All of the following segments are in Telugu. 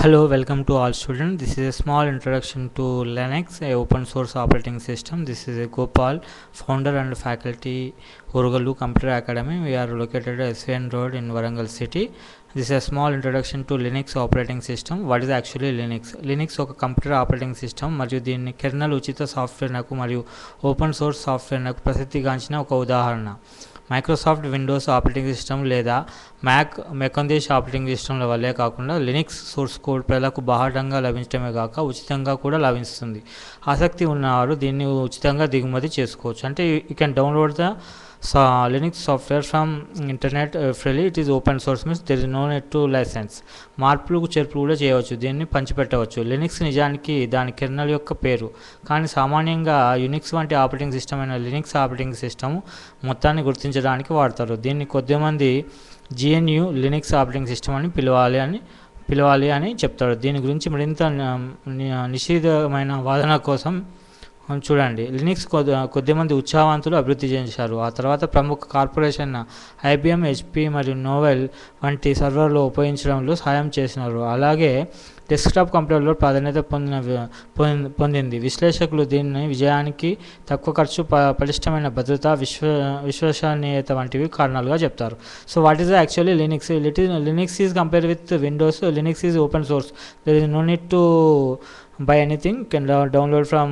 Hello, welcome to all students. This is a small introduction to Linux, a open source operating system. This is a Gopal, founder and faculty, Urugalu Computer Academy. We are located at SVN Road in Warangal City. This is a small introduction to Linux operating system. What is actually Linux? Linux ఒక కంప్యూటర్ ఆపరేటింగ్ సిస్టమ్ మరియు దీన్ని కెర్నల్ ఉచిత సాఫ్ట్వేర్నకు మరియు ఓపెన్ సోర్స్ సాఫ్ట్వేర్నకు ప్రసిద్ధిగాంచిన ఒక ఉదాహరణ. మైక్రోసాఫ్ట్ విండోస్ ఆపరేటింగ్ సిస్టమ్ లేదా మెకందేశ్ ఆపరేటింగ్ సిస్టమ్ల వల్లే కాకుండా లినక్స్ సోర్స్ కోడ్ ప్రజలకు బాహటంగా లభించడమే కాక ఉచితంగా కూడా లభిస్తుంది. ఆసక్తి ఉన్నవారు దీన్ని ఉచితంగా దిగుమతి చేసుకోవచ్చు. అంటే you can download the Linux software from internet freely. It is open source, means there is no need to license. మార్పులు చేర్పులు కూడా చేయవచ్చు, దీన్ని పంచిపెట్టవచ్చు. లినక్స్ నిజానికి దాని కెర్నల్ యొక్క పేరు, కానీ సామాన్యంగా యునిక్స్ వంటి ఆపరేటింగ్ సిస్టమ్ అయిన లినక్స్ ఆపరేటింగ్ సిస్టమ్ మొత్తాన్ని గుర్తించడానికి వాడతారు. దీన్ని కొద్దిమంది GNU లినక్స్ ఆపరేటింగ్ సిస్టమ్ అని పిలవాలి అని చెప్తారు. దీని గురించి మరింత నిషేధమైన వాదన కోసం చూడండి. లినక్స్ కొద్దిమంది ఉత్సాహవంతులు అభివృద్ధి చేశారు. ఆ తర్వాత ప్రముఖ కార్పొరేషన్ IBM, HP మరియు నోవెల్ వంటి సర్వర్లు ఉపయోగించడంలో సహాయం చేసినారు. అలాగే డెస్క్టాప్ కంప్యూటర్లో ప్రాధాన్యత పొందింది. విశ్లేషకులు దీన్ని విజయానికి తక్కువ ఖర్చు, పటిష్టమైన భద్రత, విశ్వసనీయత వంటివి కారణాలుగా చెప్తారు. So what is actually Linux? Linux is compare with Windows. Linux is open source. There is no need to buy anything. You can download from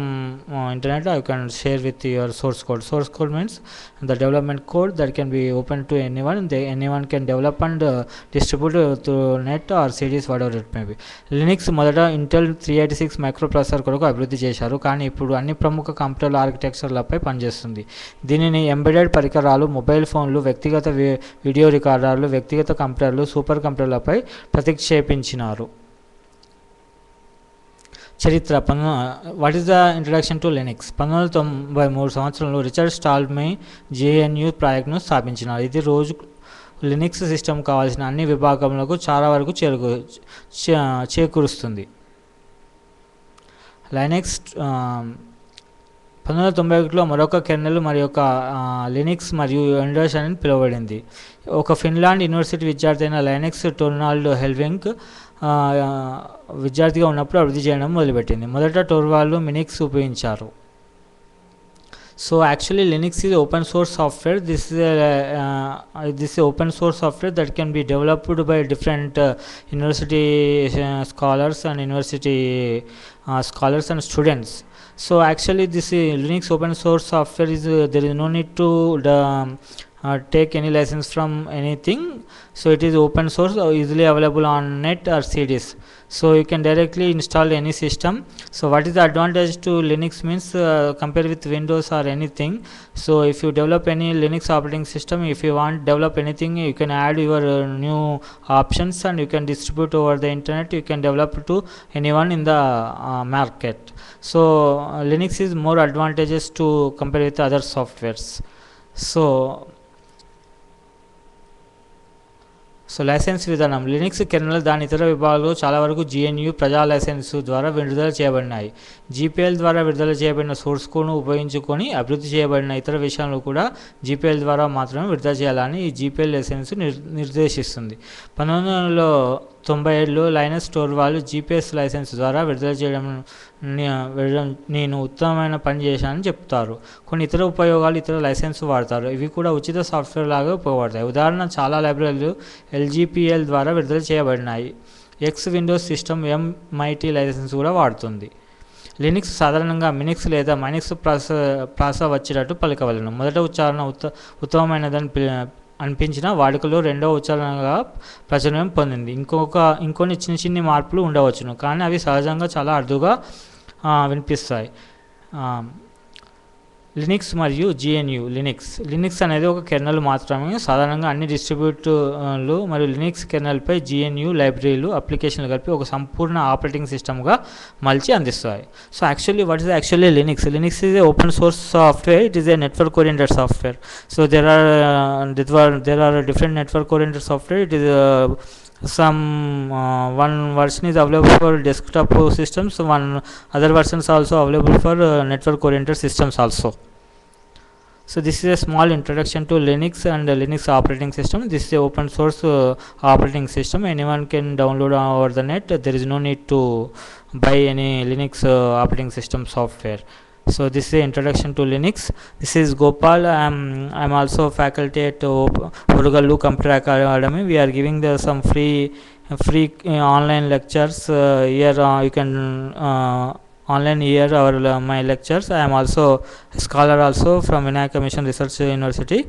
internet, or you can share with your source code. Source code means the development code that can be open to anyone. Anyone can develop and distribute through net or CDs, whatever it may be. Linux మొదట ఇంటెల్ 386 మైక్రోప్రాసెసర్ కొరకు అభివృద్ధి చేశారు, కానీ ఇప్పుడు అన్ని ప్రముఖ కంప్యూటర్ ఆర్కిటెక్చర్లపై పనిచేస్తుంది. దీనిని ఎంబెడెడ్ పరికరాలు, మొబైల్ ఫోన్లు, వ్యక్తిగత వీడియో రికార్డర్లు, వ్యక్తిగత కంప్యూటర్లు, సూపర్ కంప్యూటర్లపై ప్రతిక్షేపించినారు. చరిత్ర. What is the introduction to Linux? 1993 సంవత్సరంలో రిచర్డ్ స్టాల్మీ GNU ప్రాజెక్ట్ను స్థాపించినారు. ఇది రోజు లినక్స్ సిస్టమ్ కావాల్సిన అన్ని విభాగములకు చాలా వరకు చేకూరుస్తుంది. లైనక్స్ 1991లో మరొక కెర్నల్ మరియు ఒక లినక్స్ మరియు విండోస్ అని పిలువబడింది. ఒక ఫిన్లాండ్ యూనివర్సిటీ విద్యార్థి అయిన లైనక్స్ టోర్వాల్డ్ హెల్వింగ్ విద్యార్థిగా ఉన్నప్పుడు అభివృద్ధి చేయడం మొదలుపెట్టింది. మొదట టోర్వాల్డ్ మినిక్స్ ఉపయోగించారు. So actually Linux is open source software. This is open source software that can be developed by different university scholars and students. So actually this Linux open source software is there is no need to take any license from anything. So it is open source, easily available on net or CDs. So you can directly install any system. So what is the advantage to Linux means compared with Windows or anything? So if you develop any Linux operating system, if you want to develop anything, you can add your new options and you can distribute over the internet. You can develop to anyone in the market. So Linux is more advantageous to compare with other softwares. So licence విధానం. లినక్స్ కెర్నల్ దాని ఇతర విభాగాలు చాలా వరకు GNU ప్రజా లైసెన్సు ద్వారా విడుదల చేయబడినాయి. GPL ద్వారా విడుదల చేయబడిన సోర్స్ కోడ్ను ఉపయోగించుకొని అభివృద్ధి చేయబడిన ఇతర విషయాలు కూడా GPL ద్వారా మాత్రమే విడుదల చేయాలని ఈ GPL లైసెన్స్ నిర్దేశిస్తుంది. 1997లో లైనస్ టోర్వాల్డ్ GPS లైసెన్స్ ద్వారా విడుదల చేయడం నేను ఉత్తమమైన పని చేశానని చెప్తారు. కొన్ని ఇతర ఉపయోగాలు ఇతర లైసెన్స్ వాడతారు. ఇవి కూడా ఉచిత సాఫ్ట్వేర్ లాగా ఉపయోగపడతాయి. ఉదాహరణ, చాలా లైబ్రరీలు LGPL ద్వారా విడుదల చేయబడినాయి. X windows system MIT licence కూడా వాడుతుంది. లినక్స్ సాధారణంగా మినిక్స్ లేదా మైనిక్స్ ప్రాస వచ్చేటట్టు పలకవలను. మొదట ఉచ్చారణ ఉత్తమమైనదని అనిపించిన వాడుకలో రెండవ ఉచ్చారణగా ప్రాచుర్యం పొందింది. ఇంకొన్ని చిన్ని మార్పులు ఉండవచ్చును, కానీ అవి సహజంగా చాలా అరుదుగా వినిపిస్తాయి. లినక్స్ మరియు GNU. లినక్స్ అనేది ఒక కెర్నల్ మాత్రమే. సాధారణంగా అన్ని డిస్ట్రిబ్యూటర్లు మరియు లినక్స్ కెర్నల్పై GNU లైబ్రరీలు, అప్లికేషన్లు కలిపి ఒక సంపూర్ణ ఆపరేటింగ్ సిస్టమ్గా మలిచి అందిస్తాయి. So actually what is actually Linux? Linux is a open source software. It is a network oriented software. So there are different network oriented software. It is one version is available for desktop systems, one other versions also available for network oriented systems also. So this is a small introduction to Linux and Linux operating system. This is a open source operating system. Anyone can download over the net. There is no need to buy any Linux operating system software. So this is the introduction to Linux. This is Gopal. I'm also faculty at Orugalu Computer Academy. We are giving some free online lectures. Here you can online hear our my lectures. I am also a scholar also from Vinayaka Mission Research University.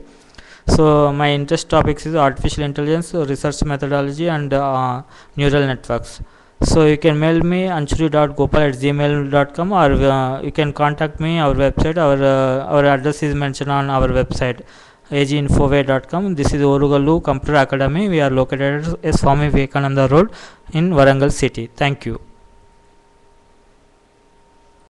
So my interest topics is artificial intelligence, research methodology, and neural networks. So you can mail me anshuri.gopal@gmail.com, or you can contact me our website. Our address is mentioned on our website aginfoway.com. This is Orugalu Computer Academy. We are located at Swami Vivekananda Road in Warangal city. Thank you.